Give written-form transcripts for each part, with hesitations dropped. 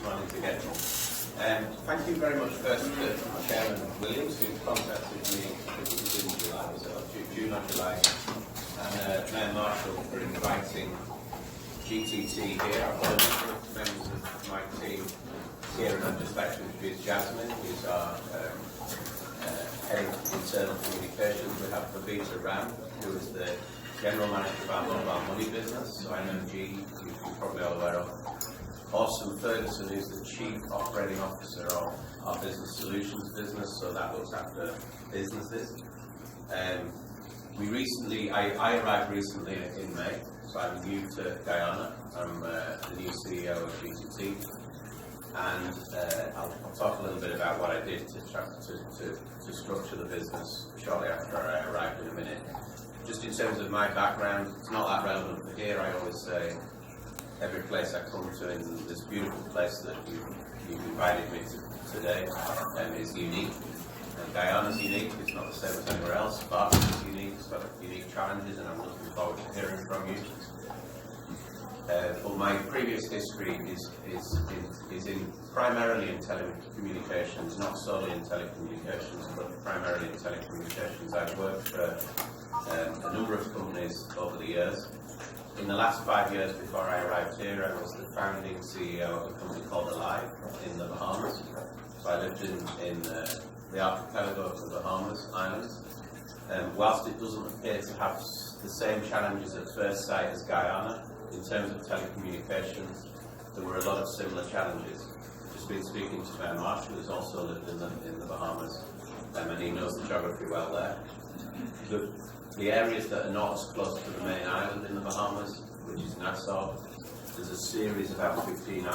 Morning together. Thank you very much first to Chairman Williams, who contacted me in July, so June or July, and Mayor Marshall for inviting GTT here. I've got a number of members of my team here, and I'd just like to introduce Jasmine, who's our head of internal communications. We have Bartica Town, who is the general manager of our mobile money business, so I know G, you're probably all aware of. Austin Ferguson, who's the Chief Operating Officer of our Business Solutions business, so that looks after businesses. I arrived recently in May, so I'm new to Guyana. I'm the new CEO of GTT, and I'll talk a little bit about what I did to structure the business shortly after I arrived in a minute. Just in terms of my background, it's not that relevant for here. I always say every place I come to in this beautiful place that you've invited me to today is unique. And Guyana's unique, it's not the same as anywhere else. Bartica is unique, it's got unique challenges, and I'm looking forward to hearing from you. But my previous history is primarily in telecommunications, not solely in telecommunications, but primarily in telecommunications. I've worked for a number of companies over the years. In the last 5 years before I arrived here, I was the founding CEO of a company called Alive in the Bahamas. So I lived in the archipelago of the Bahamas Islands. Whilst it doesn't appear to have the same challenges at first sight as Guyana, in terms of telecommunications, there were a lot of similar challenges. I've just been speaking to Mayor Marshall, who's also lived in the Bahamas, and he knows the geography well there. The areas that are not as close to the main island in the Bahamas, which is Nassau, there's a series of about 15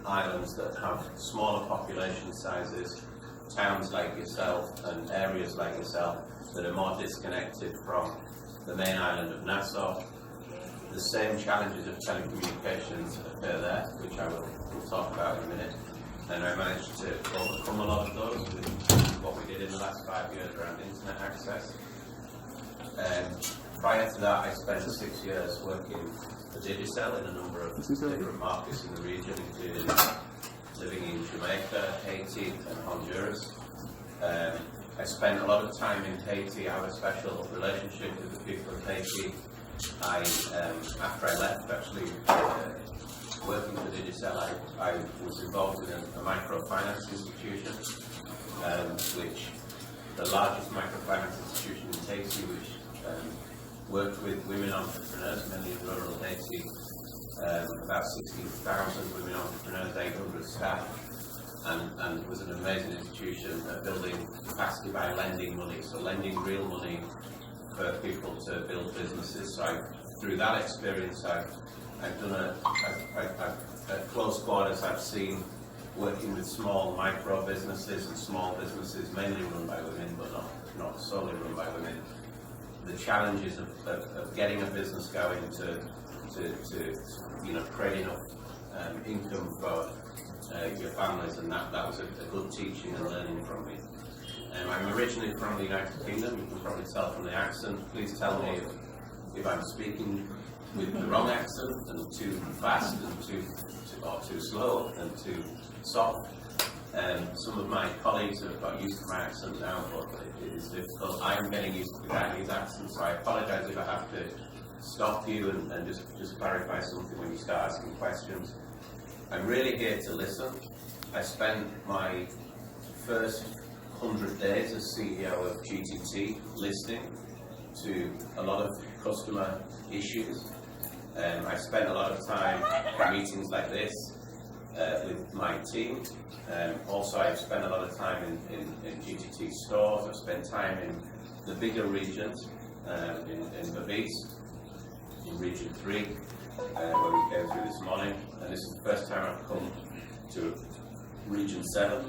islands that have smaller population sizes, towns like yourself and areas like yourself that are more disconnected from the main island of Nassau. The same challenges of telecommunications occur there, which I will talk about in a minute. And I managed to overcome a lot of those with what we did in the last 5 years around internet access. Prior to that, I spent 6 years working for Digicel in a number of different markets in the region, including living in Jamaica, Haiti, and Honduras. I spent a lot of time in Haiti. I have a special relationship with the people of Haiti. After I left, actually, working for Digicel, I was involved in a microfinance institution, which the largest microfinance institution in Haiti, which worked with women entrepreneurs, mainly in rural Haiti, about 16,000 women entrepreneurs, 800 staff, and was an amazing institution at building capacity by lending money, so lending real money for people to build businesses. So through that experience, I've done at close quarters, I've seen working with small micro businesses and small businesses, mainly run by women, but not solely run by women. The challenges of getting a business going to create enough income for your families, and that was a good teaching and learning from me. I'm originally from the United Kingdom. You can probably tell from the accent. Please tell me if I'm speaking with the wrong accent and too fast and too slow and too soft. Some of my colleagues have got used to my accent now, but it is difficult. I am getting used to the Guyanese accent, so I apologise if I have to stop you and just clarify something when you start asking questions. I'm really here to listen. I spent my first 100 days as CEO of GTT listening to a lot of customer issues. I spent a lot of time in meetings like this with my team. Also, I've spent a lot of time in GTT stores. I've spent time in the bigger regions, in Bavis, in Region 3, where we came through this morning. And this is the first time I've come to Region 7.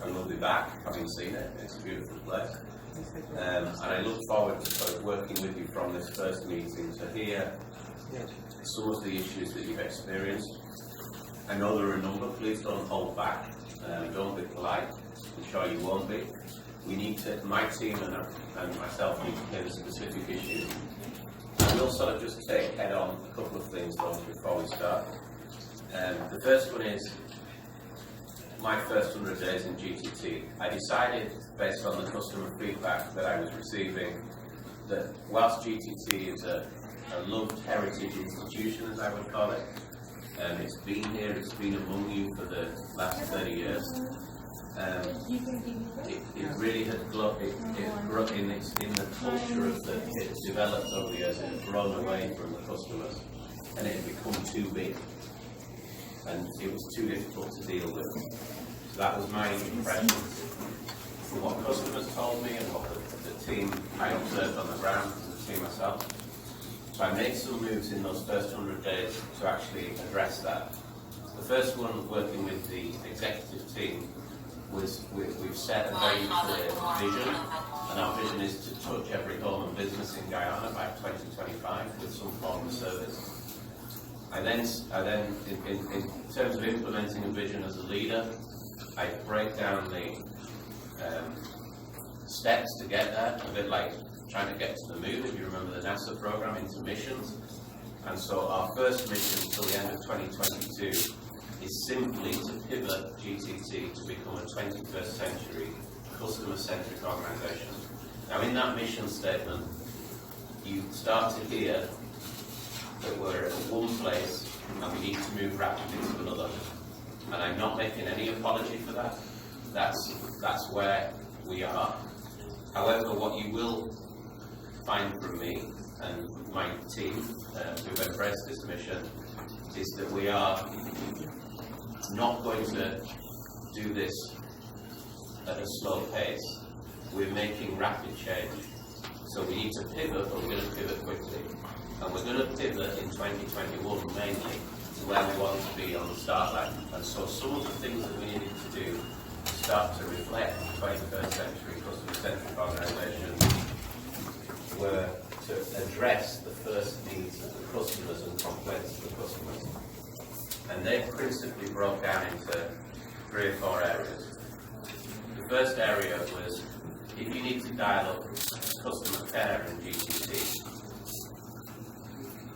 And we'll be back, having seen it. It's a beautiful place. And I look forward to sort of working with you from this first meeting to hear some of the issues that you've experienced. I know there are a number. Please don't hold back. Don't be polite. I'm sure you won't be. We need to, my team and myself need to hear the specific issues. We'll sort of just take head on a couple of things though before we start. The first one is my first 100 days in GTT. I decided, based on the customer feedback that I was receiving, that whilst GTT is a loved heritage institution, as I would call it, it's been here, it's been among you for the last 30 years. It really had grown in the culture that it developed over the years. It had grown away from the customers, and it had become too big, and it was too difficult to deal with. So that was my impression. From what customers told me and what the team I observed on the ground, and the team myself. So I made some moves in those first 100 days to actually address that. The first one, working with the executive team, was we've set a very clear vision, and our vision is to touch every home and business in Guyana by 2025 with some form of service. I then in terms of implementing a vision as a leader, I break down the steps to get there, a bit like trying to get to the moon, if you remember the NASA program, into missions. And so our first mission till the end of 2022 is simply to pivot GTT to become a 21st century customer-centric organisation. Now in that mission statement, you start to hear that we're at one place and we need to move rapidly to another. And I'm not making any apology for that. That's where we are. However, what you will find from me and my team who've embraced this mission is that we are not going to do this at a slow pace. We're making rapid change. So we need to pivot, but we're going to pivot quickly. And we're going to pivot in 2021 mainly to where we want to be on the start line. And so some of the things that we needed to do start to reflect 21st century customer-centric organisation were to address the first needs of the customers and complaints of the customers. And they principally broke down into 3 or 4 areas. The first area was, if you need to dial up customer care in GTT,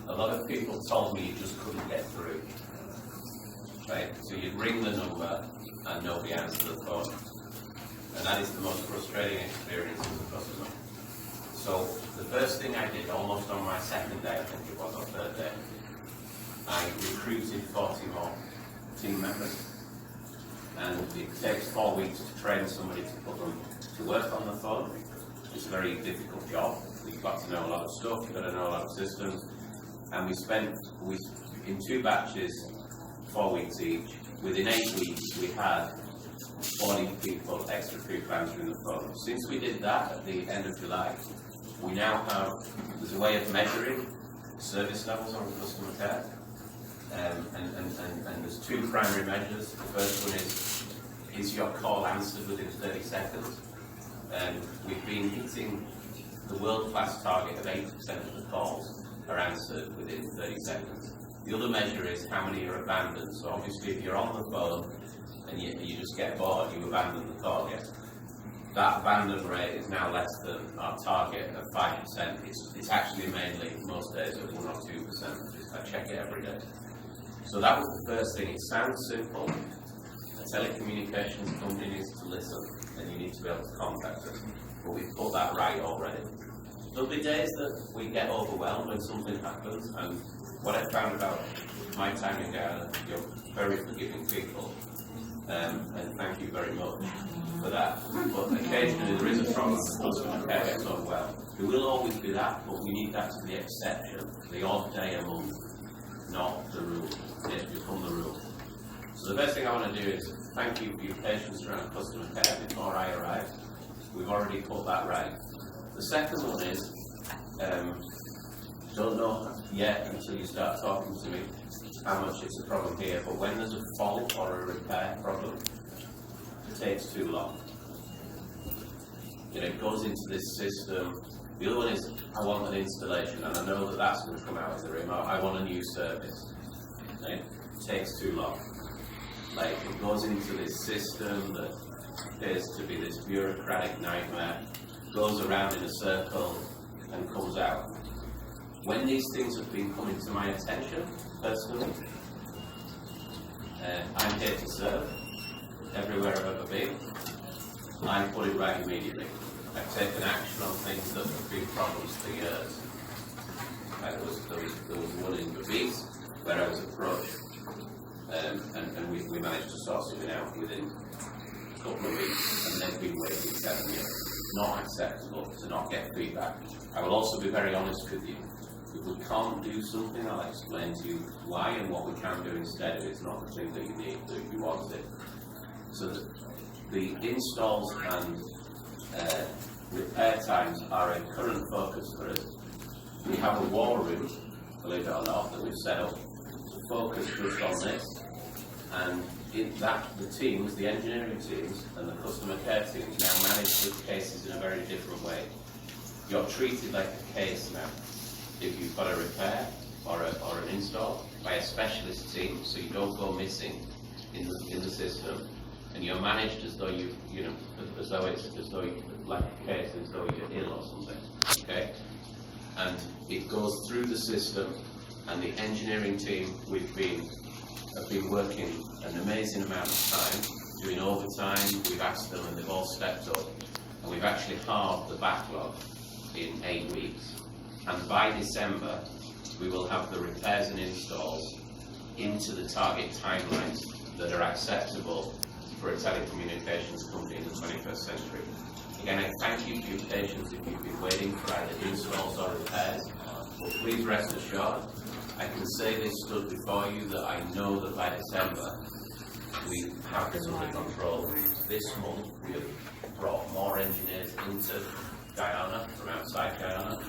a lot of people told me you just couldn't get through. Right? So you'd ring the number and nobody answered the phone. And that is the most frustrating experience as a customer. So the first thing I did, almost on my second day, I think it was, or third day, I recruited 40 more team members. And it takes 4 weeks to train somebody to put them to work on the phone. It's a very difficult job. You've got to know a lot of stuff, you've got to know a lot of systems. And we in 2 batches, 4 weeks each. Within 8 weeks, we had 40 people, extra people answering the phone. Since we did that at the end of July, we now have, there's a way of measuring service levels on customer care. And there's 2 primary measures. The first one is your call answered within 30 seconds? We've been hitting the world-class target of 80% of the calls are answered within 30 seconds. The other measure is how many are abandoned. So obviously if you're on the phone and you just get bored, you abandon the call. Yes. That abandon rate is now less than our target of 5%. It's actually mainly most days at 1 or 2%. I check it every day. So that was the first thing. It sounds simple. A telecommunications company needs to listen and you need to be able to contact us. But we've put that right already. There'll be days that we get overwhelmed when something happens, and what I found about my time in Guyana, you're very forgiving people, and thank you very much for that. But occasionally there is a problem, the customer care gets overwhelmed. There will always be that, but we need that to be the exception, the odd day a month, not the rule. It become the rule. So the best thing I want to do is thank you for your patience around customer care before I arrived. We've already put that right. The second one is, don't know yet until you start talking to me how much it's a problem here, but when there's a fault or a repair problem, it takes too long. It goes into this system. The other one is, I want an installation, and I know that that's going to come out of the room. I want a new service. Right? It takes too long. Like, it goes into this system that appears to be this bureaucratic nightmare, goes around in a circle and comes out. When these things have been coming to my attention, personally, I'm here to serve everywhere I've ever been. I put it right immediately. I've taken action on things that have been problems for years. There was one in Bees where I was approached, and we managed to sort something out within a couple of weeks, and they've been waiting 7 years. Not acceptable to not get feedback. I will also be very honest with you. If we can't do something, I'll explain to you why, and what we can do instead if it's not the thing that you need, that you want it. So the installs and repair times are a current focus for us. We have a war room, believe it or not, that we've set up to focus just on this. And in that, the teams, the engineering teams and the customer care teams now manage the cases in a very different way. You're treated like a case now. If you've got a repair or an install by a specialist team, so you don't go missing in the system, and you're managed as though as though you, like a case, as though you're ill or something. Okay, and it goes through the system, and the engineering team have been working an amazing amount of time, doing overtime. We've asked them, and they've all stepped up, and we've actually halved the backlog in 8 weeks. And by December, we will have the repairs and installs into the target timelines that are acceptable for a telecommunications company in the 21st century. Again, I thank you for your patience if you've been waiting for either installs or repairs. But please rest assured, I can say this stood before you, that I know that by December we have this under control. This month we have brought more engineers into Guyana, from outside Guyana,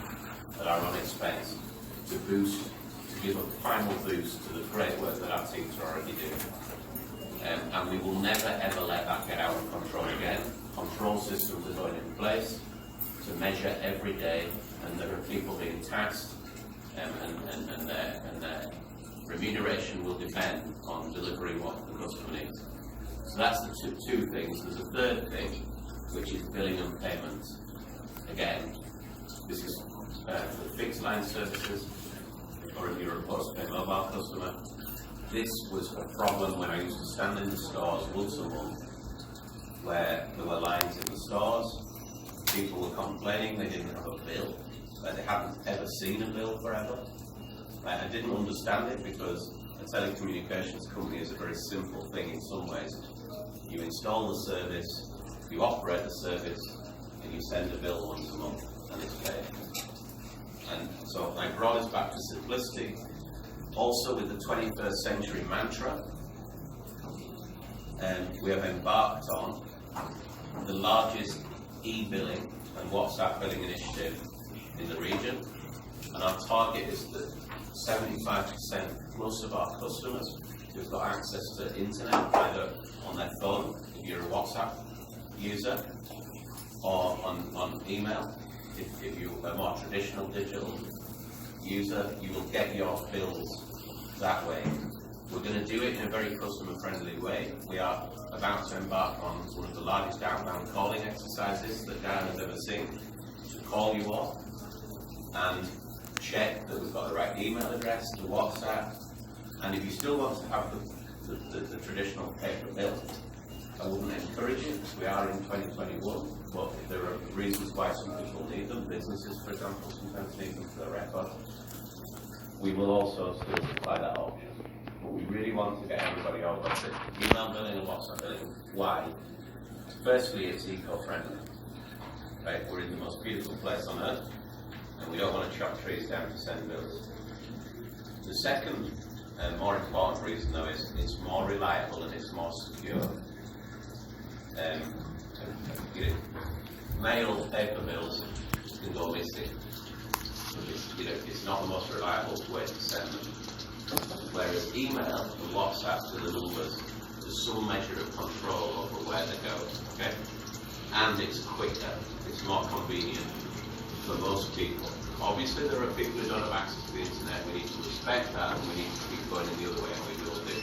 at our own expense, to give a final boost to the great work that our teams are already doing. And we will never ever let that get out of control again. Control systems are going in place to measure every day, and there are people being tasked, and their remuneration will depend on delivering what the customer needs. So that's the two things. There's a third thing, which is billing and payments. Again, this is for fixed line services, or if you're a post-pay mobile customer. This was a problem when I used to stand in the stores once a month, where there were lines in the stores, people were complaining they didn't have a bill, that they hadn't ever seen a bill forever. I didn't understand it, because a telecommunications company is a very simple thing in some ways. You install the service, you operate the service, and you send a bill once a month, and it's paid. And so I brought us back to simplicity, also with the 21st century mantra, and we have embarked on the largest e-billing and WhatsApp billing initiative in the region, and our target is that 75% plus of our customers who've got access to internet, either on their phone, if you're a WhatsApp user, or on email. If you're a more traditional digital user, you will get your bills that way. We're going to do it in a very customer-friendly way. We are about to embark on one of the largest outbound calling exercises that Guyana's ever seen, to call you all and check that we've got the right email address to WhatsApp. And if you still want to have the traditional paper bill, I wouldn't encourage it. We are in 2021, but there are reasons why some people need them. Businesses, for example, sometimes need them for their record. We will also still supply that option. But we really want to get everybody over to email billing and WhatsApp billing. Why? Firstly, it's eco-friendly. Right? We're in the most beautiful place on earth, and we don't want to chop trees down to send bills. The second and more important reason, though, is it's more reliable and it's more secure. Mail paper bills can go missing. It's not the most reliable way to send them. Whereas email and WhatsApp delivers some measure of control over where they go. Okay, and it's quicker. It's more convenient for most people. Obviously, there are people who don't have access to the internet. We need to respect that, and we need to keep going in the other way, and we will do.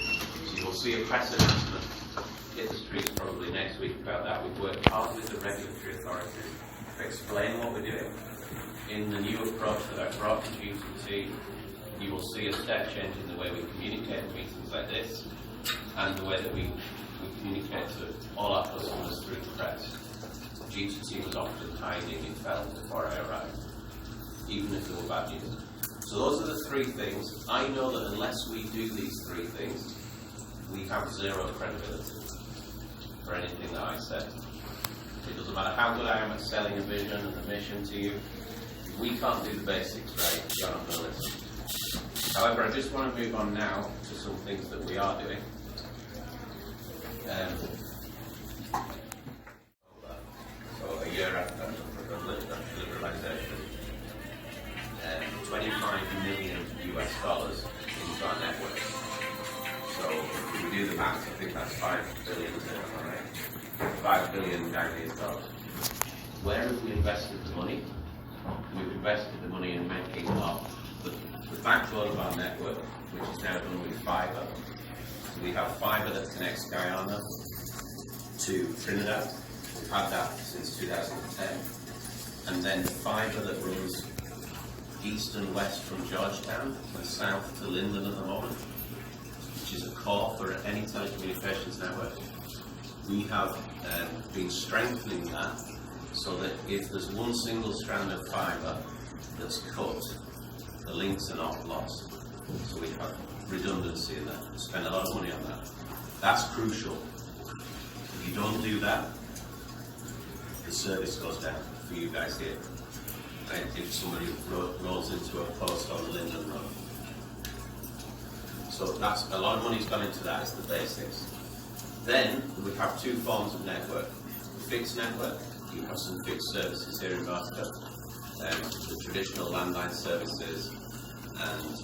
So you will see a press announcement hit the streets probably next week about that. We've worked hard with the regulatory authorities to explain what we're doing. In the new approach that I've brought to GCT, you will see a step change in the way we communicate in meetings like this. and the way that we communicate to all our customers through the press. GTT was often hiding in felt before I arrived, even if they were bad news. So those are the three things. I know that unless we do these three things, we have zero credibility for anything that I say. It doesn't matter how good I am at selling a vision and a mission to you. If we can't do the basics right, you're not going to listen. However, I just want to move on now to some things that we are doing. So a year after liberalization, $25 million US into our network. So if we do the maths, I think that's $5 billion, right? $5 billion Guyanese dollars. Where have we invested the money? We've invested the money in making the backbone of our network, which is now done with fibre. So we have fibre that connects Guyana to Trinidad. We've had that since 2010. And then fibre that runs east and west from Georgetown and south to Linden at the moment, which is a core for any telecommunications network. We have been strengthening that so that if there's one single strand of fibre that's cut, the links are not lost. So we have redundancy in that. We spend a lot of money on that. That's crucial. If you don't do that, the service goes down for you guys here. Right? If somebody rolls into a post on Linden Road. So that's a lot of money's gone into that as the basics. Then we have two forms of network. The fixed network, you have some fixed services here in Bartica. The traditional landline services and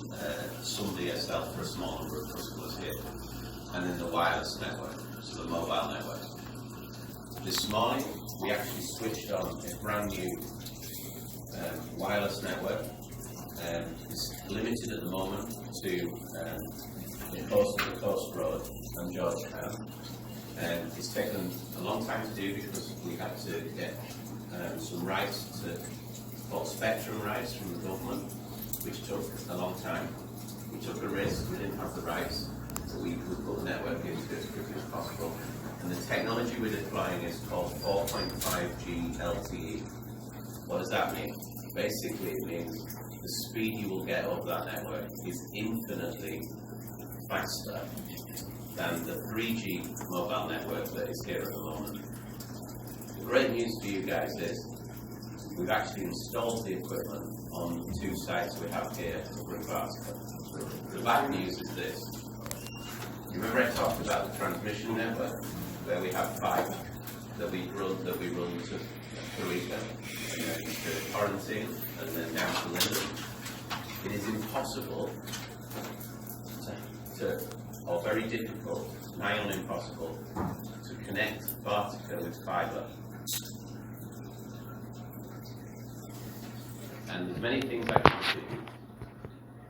some DSL for a small number of customers here. And then the wireless network, so the mobile network. This morning, we actually switched on a brand new wireless network. It's limited at the moment to the coast of the Coast Road and Georgetown. It's taken a long time to do because we had to get some rights called spectrum rights from the government, which took a long time. We took a risk, we didn't have the rights, so we put the network into it as quickly as possible. And the technology we're deploying is called 4.5G LTE. What does that mean? Basically it means the speed you will get over that network is infinitely faster than the 3G mobile network that is here at the moment. The great news for you guys is we've actually installed the equipment on two sites we have here in Bartica. The bad news is this. You remember I talked about the transmission network where we have fibre that we run to Eureka and then to Quarantine and then down to Linden. It is impossible or very difficult, nigh on impossible, to connect Bartica with fibre. And there's many things I can do,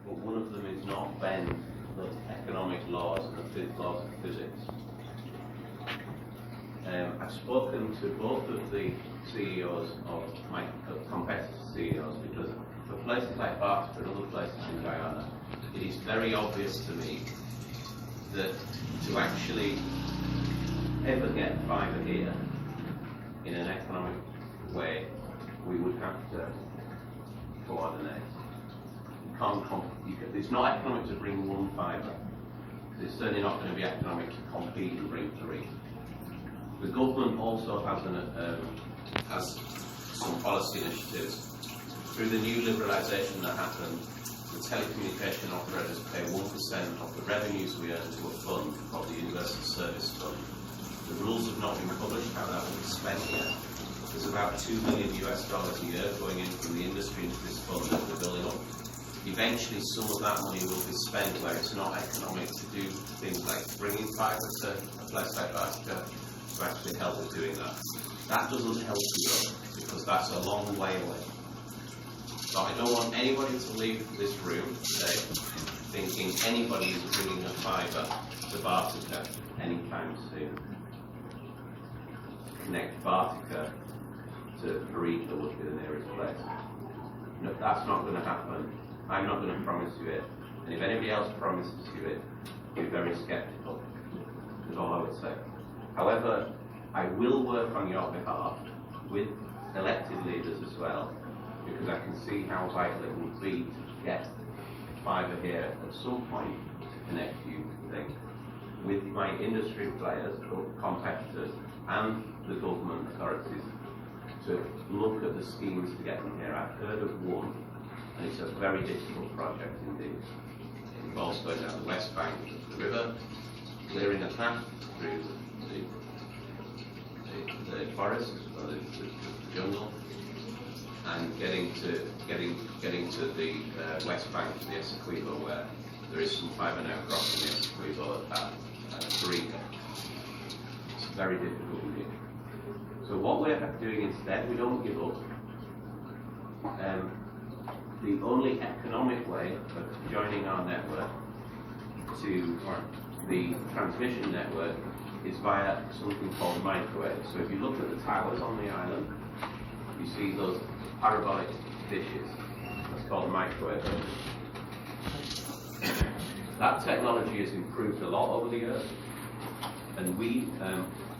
but one of them is not bend the economic laws and the laws of physics. I've spoken to both of the CEOs of my competitor CEOs because for places like Bartica and other places in Guyana, it is very obvious to me that to actually ever get fibre here in an economic way, we would have to coordinate. It's not economic to bring one fibre. It's certainly not going to be economic to compete and bring three. The government also has some policy initiatives. Through the new liberalisation that happened, the telecommunication operators pay 1% of the revenues we earn to a fund called the Universal Service Fund. The rules have not been published how that will be spent yet. There's about $2 million a year going in from the industry into this fund that we're building up. Eventually, some of that money will be spent where it's not economic to do things like bringing fibre to a place like Bartica to actually help with doing that. That doesn't help you because that's a long way away. So I don't want anybody to leave this room today thinking anybody is bringing a fibre to Bartica anytime soon. Connect Bartica to Eureka would be the nearest place. No, that's not going to happen. I'm not going to promise you it. And if anybody else promises you it, be very sceptical. However, I will work on your behalf with elected leaders as well, because I can see how vital it will be to get fibre here at some point to connect you things with my industry players, competitors, and the government authorities to look at the schemes to get them here. I've heard of one, and it's a very difficult project indeed. It involves going down the west bank of the river, clearing a path through the forest or the jungle, and getting to the west bank of the Essequibo, where there is some fibre now crossing the Essequibo at Bartica. It's very difficult indeed. So what we're doing instead, we don't give up. The only economic way of joining our network to the transmission network is via something called microwave. So if you look at the towers on the island, you see those parabolic dishes. That's called a microwave. That technology has improved a lot over the years, and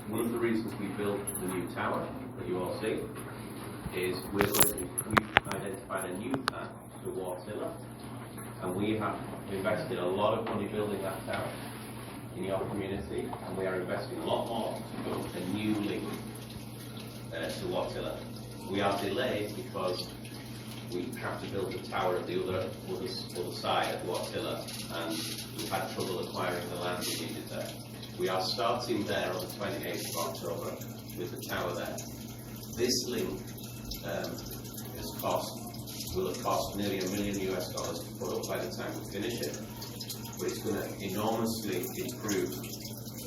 one of the reasons we built the new tower that you all see is we've identified a new path to Wartilla, and we have invested a lot of money building that tower in your community, and we are investing a lot more to build a new link to Wartilla. We are delayed because we have to build the tower at the other side of Wartilla, and we've had trouble acquiring the land we needed there. We are starting there on the 28th of October with the tower there. This link will have cost nearly $1 million to put up by the time we finish it, but it's going to enormously improve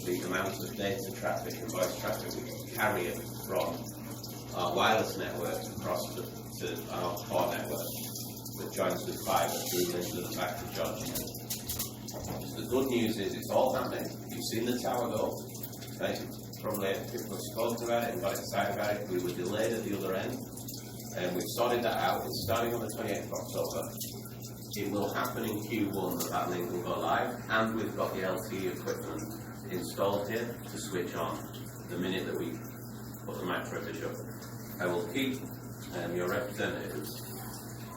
the amount of data traffic and voice traffic we can carry from our wireless network across to our core network that joins with fibre through Linden and back to Georgia. The good news is it's all happening. You've seen the tower go. Right? Probably people have spoken about it and got excited about it. We were delayed at the other end, and we've sorted that out. It's starting on the 28th of October. It will happen in Q1 that link will go live, and we've got the LTE equipment installed here to switch on the minute that we put the microwave up. I will keep your representatives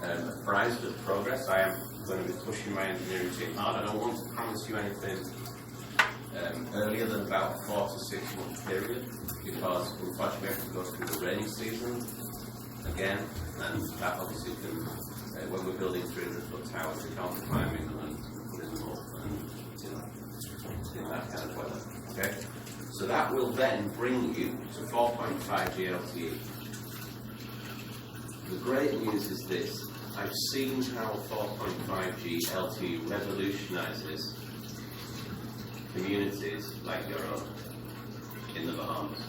apprised of progress. I am going to be pushing my engineering team hard. I don't want to promise you anything earlier than about a 4 to 6 month period, because unfortunately we have to go through the rainy season again, and that obviously can, when we're building 300-foot towers, we can't climb in and put them up and in that kind of weather. Okay? So that will then bring you to 4.5G LTE. The great news is this: I've seen how 4.5G LTE revolutionises communities like your own in the Bahamas.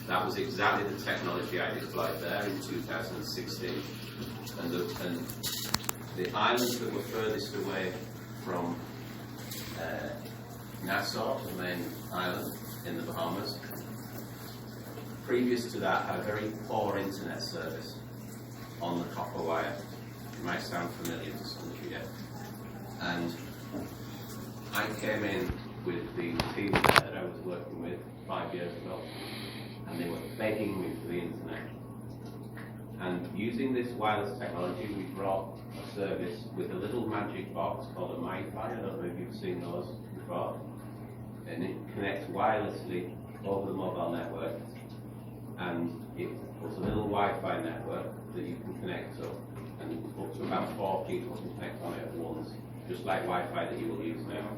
That was exactly the technology I deployed there in 2016. And the islands that were furthest away from Nassau, the main island in the Bahamas, previous to that had a very poor internet service on the copper wire. It might sound familiar to some of you yet. And I came in with the team that I was working with 5 years ago, and they were begging me for the internet. And using this wireless technology, we brought a service with a little magic box called a MiFi. I don't know if you've seen those before. And it connects wirelessly over the mobile network, and it's a little Wi-Fi network that you can connect to, and up to about 4 people can connect on it at once, just like Wi-Fi that you will use now.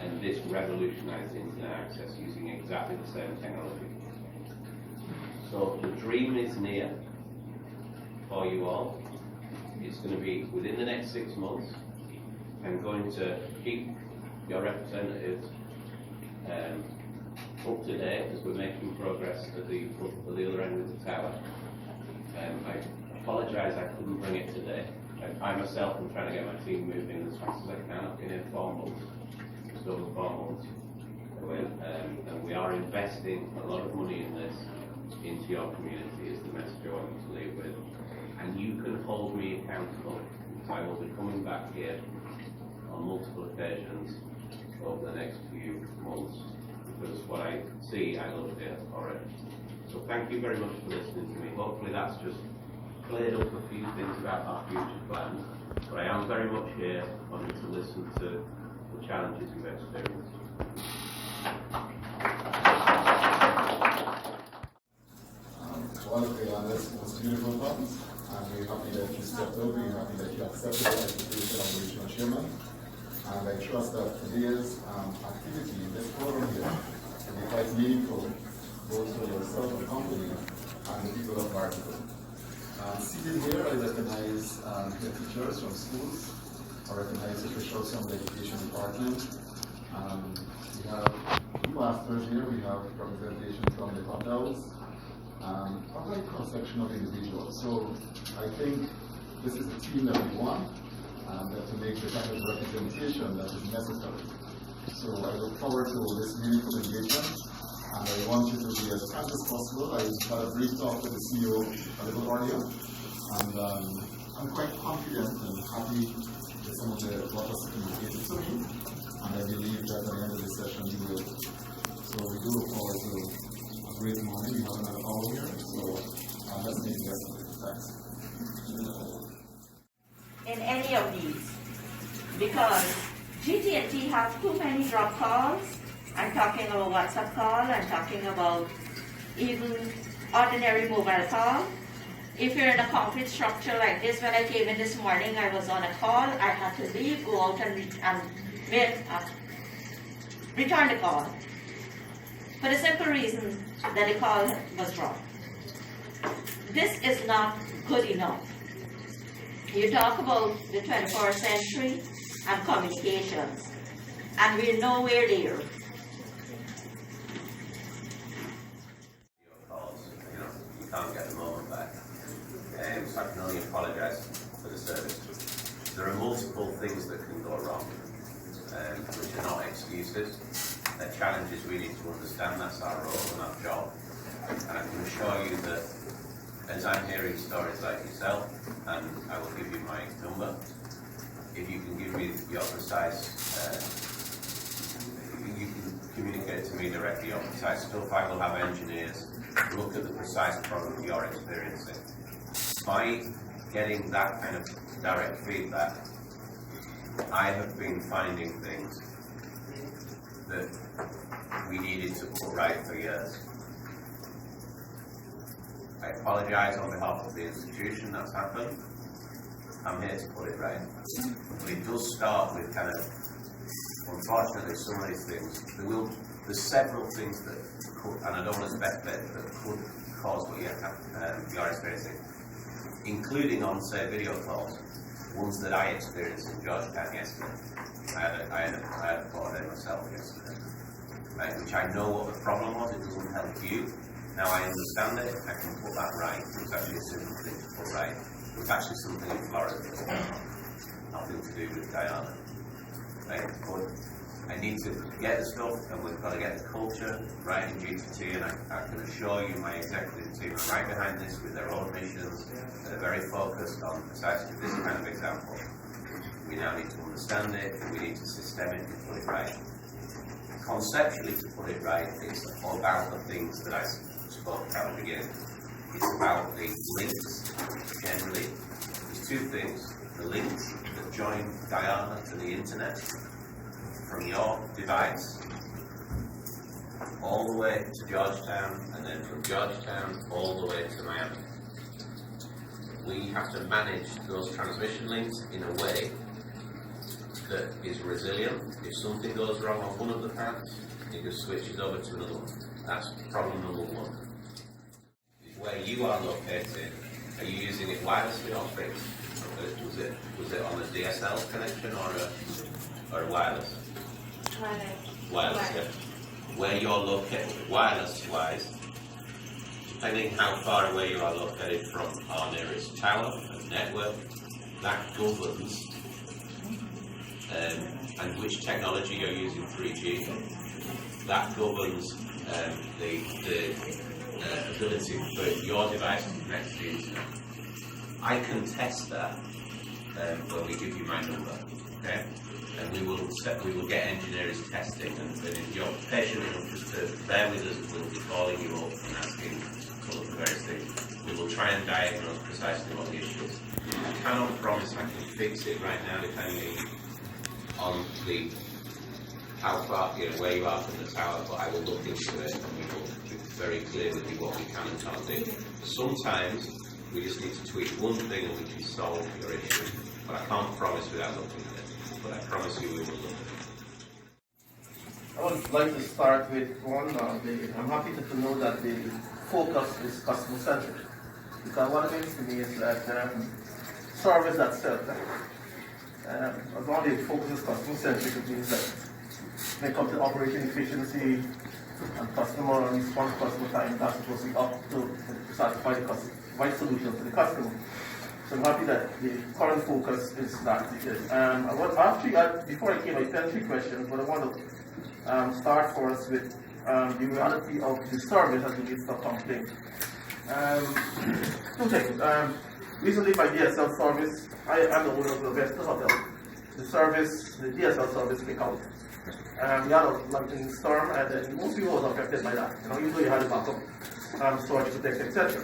And this revolutionized internet access using exactly the same technology. So the dream is near for you all. It's going to be within the next 6 months. I'm going to keep your representatives up to date as we're making progress at the other end of the tower. I apologise I couldn't bring it today. I myself am trying to get my team moving as fast as I can. I've been in 4 months, just over 4 months. And we are investing a lot of money in this into your community is the message I want you to leave with. And you can hold me accountable. I will be coming back here on multiple occasions over the next few months, because what I C, I love here already. So thank you very much for listening to me. Hopefully that's just cleared up a few things about our future plans. But I am very much here wanting to listen to the challenges you've experienced. One of Guyana's most beautiful towns, and we're happy that you stepped up, we're happy that you accepted the invitation of the regional chairman. And I trust that today's activity in this forum here will be quite meaningful, both for yourself and company and the people of Bartica. Seated here, I recognize head teachers from schools, I recognize officials from the education department. We have two masters here, we have representation from the hotels, a very cross-section of individuals. So I think this is the team that we want, and to make the kind of representation that is necessary. So I look forward to this meaningful engagement, and I want you to be as frank as possible. I had a brief talk with the CEO a little earlier, and I'm quite confident and happy with some of the what was communicated to me, and I believe that at the end of this session you will. So we do look forward to a great morning. We have another hour here, so let's make the best of it. Thanks. In any of these, because GT&T have too many drop calls. I'm talking about WhatsApp call, I'm talking about even ordinary mobile call. If you're in a concrete structure like this, when I came in this morning, I was on a call, I had to leave, go out and return the call. For the simple reason that the call was dropped. This is not good enough. You talk about the 21st century and communications, and we're nowhere there. You can't get the moment back. So I can only apologise for the service. There are multiple things that can go wrong, which are not excuses. They're challenges we need to understand. That's our role and our job. And I can assure you that as I'm hearing stories like yourself, and I will give you my number, if you can give me your precise, you can communicate to me directly your precise stuff, I will have engineers look at the precise problem you're experiencing. By getting that kind of direct feedback, I have been finding things that we needed to put right for years. I apologise on behalf of the institution that's happened. I'm here to put it right. But it does start with kind of, unfortunately, some of these things. There's several things that could, and I don't want to speculate, that could cause what you're experiencing, including on, say, video calls, ones that I experienced in Georgetown yesterday. I had a call there myself yesterday, right, which I know what the problem was. It doesn't help you. Now I understand it, I can put that right. It's actually a simple thing to put right. It's actually something in Florida that's nothing to do with Guyana. Right? But I need to get the stuff, and we've got to get the culture right in GTT, and I can assure you my executive team are right behind this with their own missions. They're very focused on precisely this kind of example. We now need to understand it, and we need to systemically put it right. Conceptually, to put it right, it's all about the things that I spoke about at the beginning. It's about the links, generally. There's two things. The links that join Guyana to the internet from your device all the way to Georgetown, and then from Georgetown all the way to Miami. We have to manage those transmission links in a way that is resilient. If something goes wrong on one of the paths, it just switches over to another one. That's problem number one. Where you are located, are you using it wirelessly or fixed? Was it on a DSL connection or a wireless? Wireless, yeah. Where you're located, wireless-wise, depending how far away you are located from our nearest tower and network, that governs and which technology you're using, 3G, that governs the ability for your device to connect to the internet. I can test that when we give you my number, okay? And we will get engineers testing, and if you're patient enough just to bear with us, we'll be calling you up and asking some of the various things. We will try and diagnose precisely what the issue is. I cannot promise I can fix it right now, depending on how far, where you are from the tower, but I will look into it and we will be very clear with you what we can and can't do. Sometimes we just need to tweak one thing and we can solve your issue, but I can't promise without looking at it. But I promise you we will look at it. I would like to start with one. I'm happy to know that the focus is customer centric, because what it means to me is that service that sells. As long as the focus is customer centric, it means that when it comes to operation efficiency and customer response, customer time, that's supposed to be up to satisfy the right solution to the customer. So I'm happy that the current focus is that. Before I came, I sent 3 questions, but I want to start for us with the reality of the service as it relates to complaint. 2 things. Recently, my DSL service, I am the owner of the Vesta Hotel. The DSL service picked out. We had a lightning storm, and then most people were affected by that. Even though you had a backup storage protect, etc.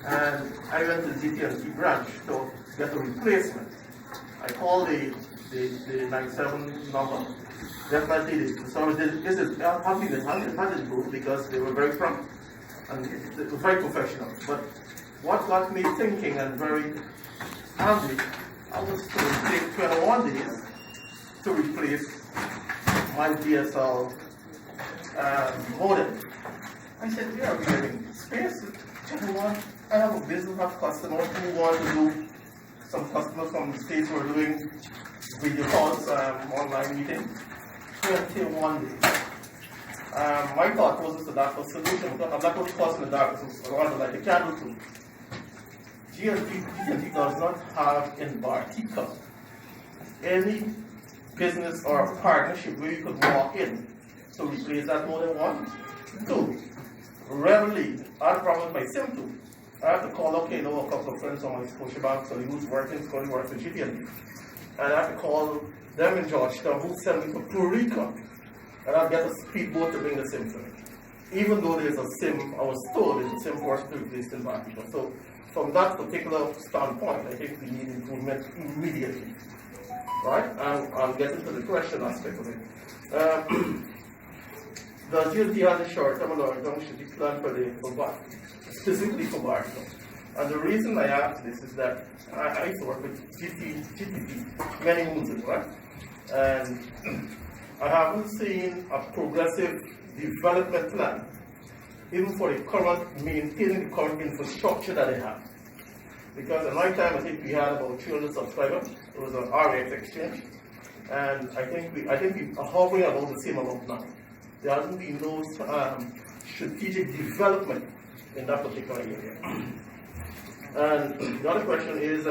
And I went to the GT&T branch to get a replacement. I called the 97 number. Definitely the service hadn't improved because they were very prompt and it was very professional. But what got me thinking and very angry, I was to take 21 days to replace my DSL modem. I said, we are getting space. I have a business of customers who want to do, some customers from the States who are doing video calls, online meetings. 21 days. My thought process to that was solution, because I'm not going to cost in the dark, so I like a candle too. GNT does not have in Bartica any business or partnership where you could walk in to replace that more than 1. 2. Rarely, I had a problem with my SIM too. I have to call, a couple of friends on my Scotiabank, so who's working, it's going to work with GTN. And I have to call them in Georgetown, who send me to Puerto Rico. And I'll get a speedboat to bring the SIM to me. Even though there's a SIM, I was told there's a SIM for us to replace in Bartica. So from that particular standpoint, I think we need improvement immediately. Right? And I'll get into the question aspect of it. The GLT has a short-term and long-term strategic plan for Bartica, specifically for Bartica. And the reason I ask this is that I used to work with GTP many moons ago, right? And I haven't seen a progressive development plan, even for the current, maintaining the current infrastructure that they have. Because at my time, I think we had about 300 subscribers. It was an RX exchange. And I think we are hovering about the same amount now. There hasn't been no strategic development in that particular area. And the other question is,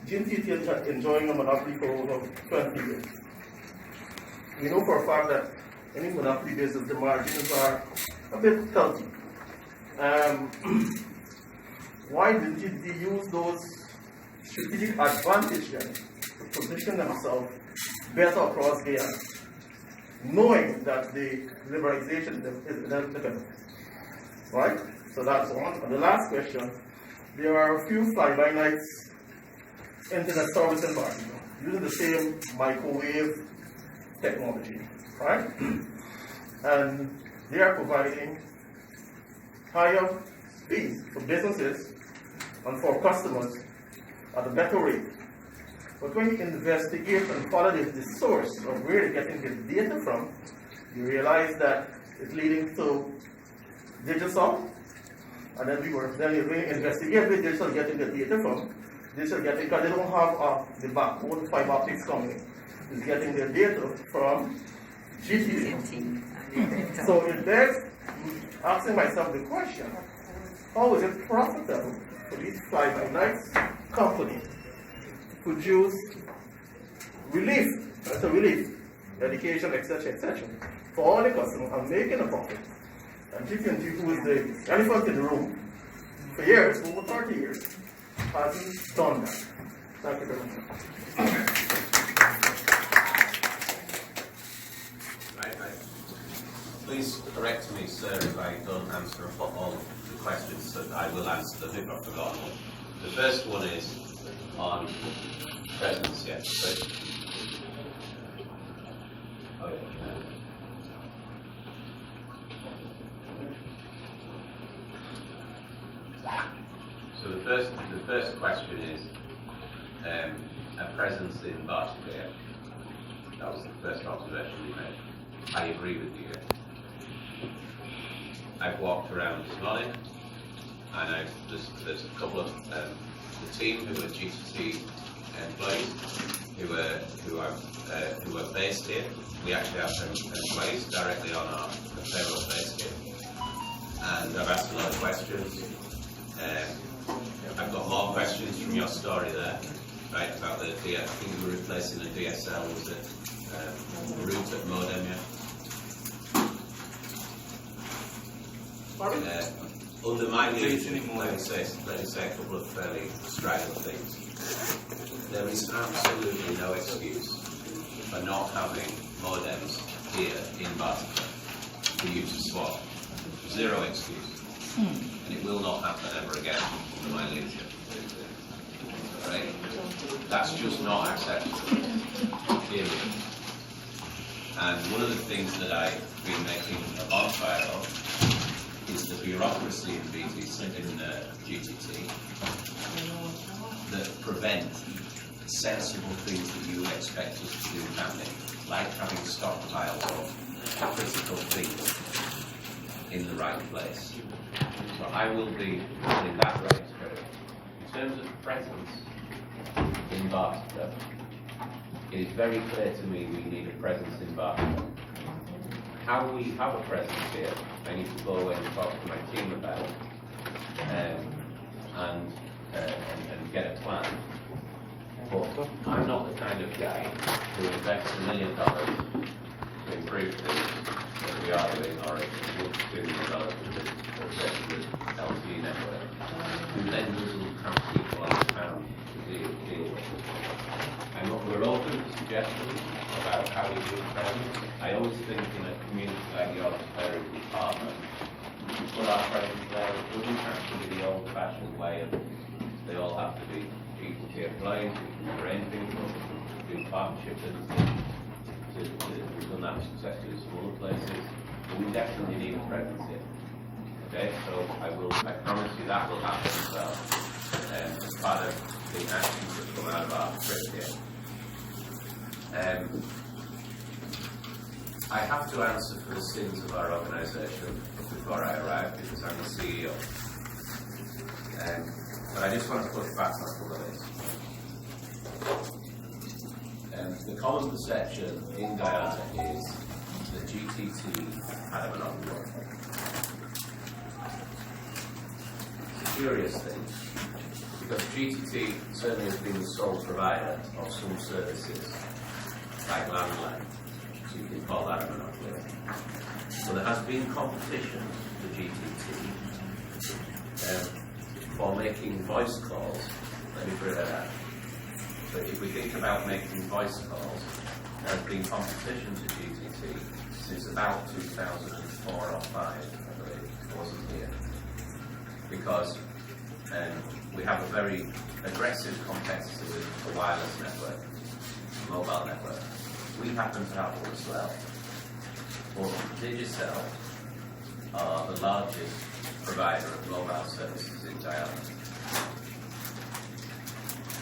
GNT is enjoying a monopoly for over 20 years. We know for a fact that any monopoly business, the margins are a bit healthy. Why did they use those strategic advantage then to position themselves better across Guyana, knowing that the liberalization is inevitable? Right? So that's one. And the last question, there are a few fly-by-nights internet service in Bartica using the same microwave technology, right? And they are providing higher speeds for businesses and for customers at a better rate. But when you investigate and follow the source of where they're getting the data from, you realize that it's leading to digital. And then you investigate where digital getting the data from. Digital getting, because they don't have the backbone fiber optics company. It's getting their data from GTP. So it begs asking myself the question, how is it profitable for these fly-by-nights companies to produce relief, education, etc., for all the customers and making a profit? And GTP, who is the elephant in the room, for years, over 30 years, hasn't done that. Thank you very much. Please please correct me, sir, if I don't answer all the questions, that I will answer them if I've forgotten one. The first one is on presence, yes. Oh, yeah. So the first question is a presence in Bartica. That was the first observation you made. I agree with you. I've walked around this morning, and there's a couple of the team who are GTT employees who are based here. We actually have employees directly on our payroll based here, and I've asked a lot of questions. I've got more questions from your story there, right, about the I think you were replacing a DSL, was it? Route at modem, yeah? Under my leadership, let me say a couple of fairly strident things. There is absolutely no excuse for not having modems here in Bartica for you to swap. Zero excuse. And it will not happen ever again under my leadership. Right? That's just not acceptable. Period. And one of the things that I've been making a bonfire of is the bureaucracy in GTT that prevent sensible things that you expect us to do happening, like having stockpiles of critical things in the right place. So I will be in that right spirit. In terms of presence in Bartica, it is very clear to me we need a presence in Bartica. How we have a presence here, I need to go away and talk to my team about and get a plan. But I'm not the kind of guy who invests $1 million to improve things that we are doing, or $2 million to the LTE network, who then doesn't have people on the town to deal with. We're open to suggestions about how we do presence. I always think in a community like yours, very good partner, to put our presence there, it doesn't have to be the old-fashioned way of they all have to be GTT employees, we can arrange people, do partnerships, we've done that successfully in smaller places, but we definitely need a presence here. Okay, so I promise you that will happen as well, as part of the actions that come out of our trip here. I have to answer for the sins of our organisation before I arrive because I'm the CEO. But I just want to put back on a couple of things. The common perception in Guyana is that GTT had a monopoly. It's a curious thing because GTT certainly has been the sole provider of some services like landline, so you can call that a monopoly. So there has been competition for GTT for making voice calls. Let me put that out. So if we think about making voice calls, there has been competition to GTT since about 2004 or 5, I believe. It wasn't here. Because we have a very aggressive competitor with a wireless network, a mobile network. We happen to have one as well. But Digicel are the largest provider of mobile services in Guyana.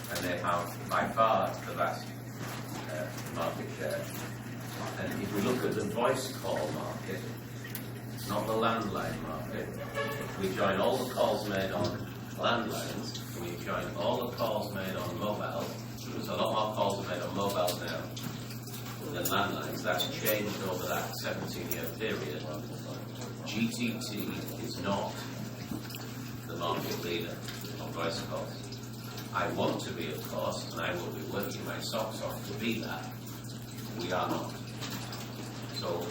And they have by far the vast market share. And if we look at the voice call market, not the landline market, we join all the calls made on landlines, we join all the calls made on mobiles. There's a lot more calls made on mobiles now than landlines. That's changed over that 17-year period. GTT is not the market leader on voice calls. I want to be, of course, and I will be working my socks off to be that. We are not. So,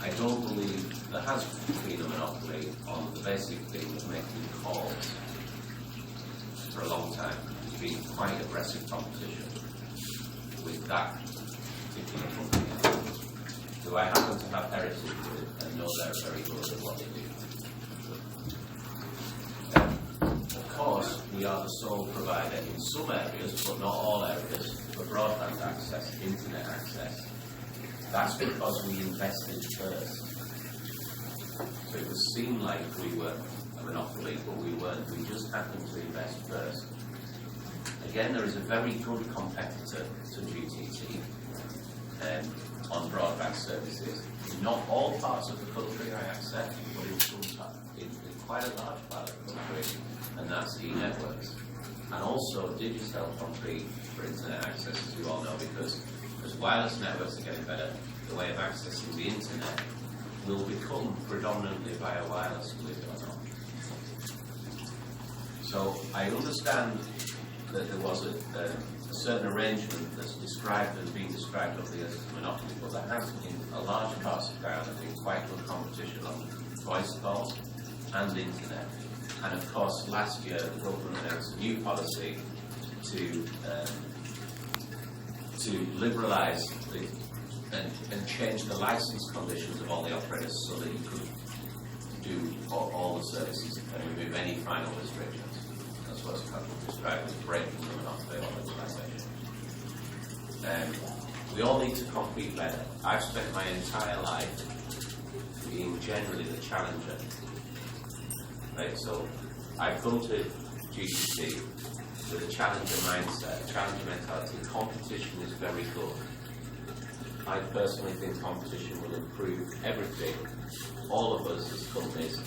I don't believe there has been a monopoly on the basic thing of making calls for a long time. There's been quite aggressive competition with that particular company. who I happen to have heritage with and know they're very good at what they do. Of course, we are the sole provider in some areas, but not all areas, for broadband access, internet access. That's because we invested first. So it would seem like we were a monopoly, but we weren't. We just happened to invest first. Again, there is a very good competitor to GTT on broadband services. In not all parts of the country, I accept, but in some parts, in quite a large part of the country, and that's e-networks. And also Digicel compete for internet access, as you all know, because as wireless networks are getting better, the way of accessing the internet will become predominantly via wireless, believe it or not. So I understand that there was a certain arrangement that's described and being described of the as a monopoly, but there has in a large parts of Guyana been quite good competition on voice calls and internet. And of course, last year the government announced a new policy to liberalise and change the licence conditions of all the operators so that you could do all the services and remove any final restrictions. That's what's described as breaking the monopoly or liberalisation. We all need to compete better. I've spent my entire life being generally the challenger. Right, so I've come to GTT with a challenger mindset, a challenger mentality. Competition is very good. I personally think competition will improve everything, all of us as companies,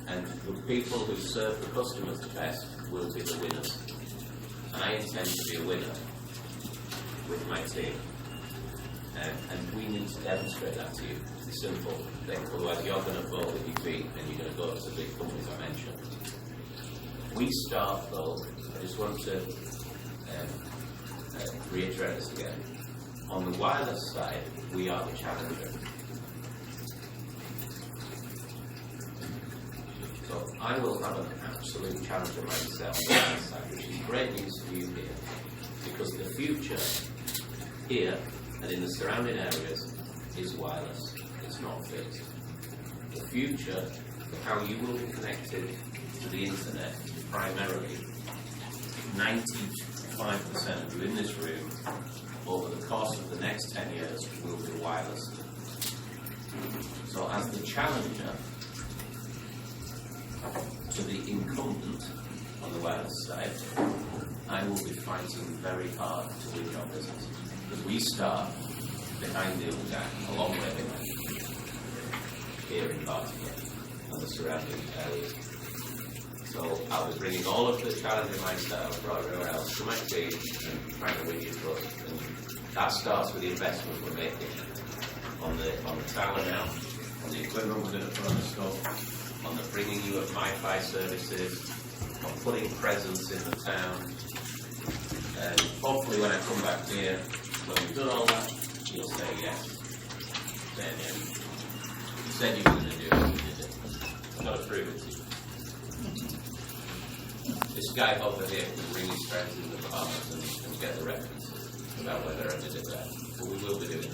and the people who serve the customers the best will be the winners. And I intend to be a winner with my team. And we need to demonstrate that to you. It's a simple thing. Otherwise, you're going to vote with your feet and you're going to go to the big companies I mentioned. We start, though, I just want to reiterate this again. On the wireless side, we are the challenger. So I will have an absolute challenger myself on the wireless side, which is great news for you here, because the future here and in the surrounding areas is wireless. It's not fixed. The future of how you will be connected to the internet is primarily 95% of you in this room over the course of the next 10 years will be wireless. So as the challenger to the incumbent on the wireless side, I will be fighting very hard to win your business. Because we start behind the old guy, a long way behind, here in Bartica and the surrounding areas. So I'll be bringing all of the challenger mindset I've brought everywhere else to my team and trying to win your trust. And that starts with the investment we're making on the tower now, on the equipment we're going to put on the stuff, on the bringing you of MiFi services, on putting presence in the town. And hopefully when I come back here, when we've done all that, you'll say yes. Damian, you said you were going to do it, you did it. I've got to prove it to you. This guy over here can bring his friends in the department and get the references about whether I did it there. But we will be doing it.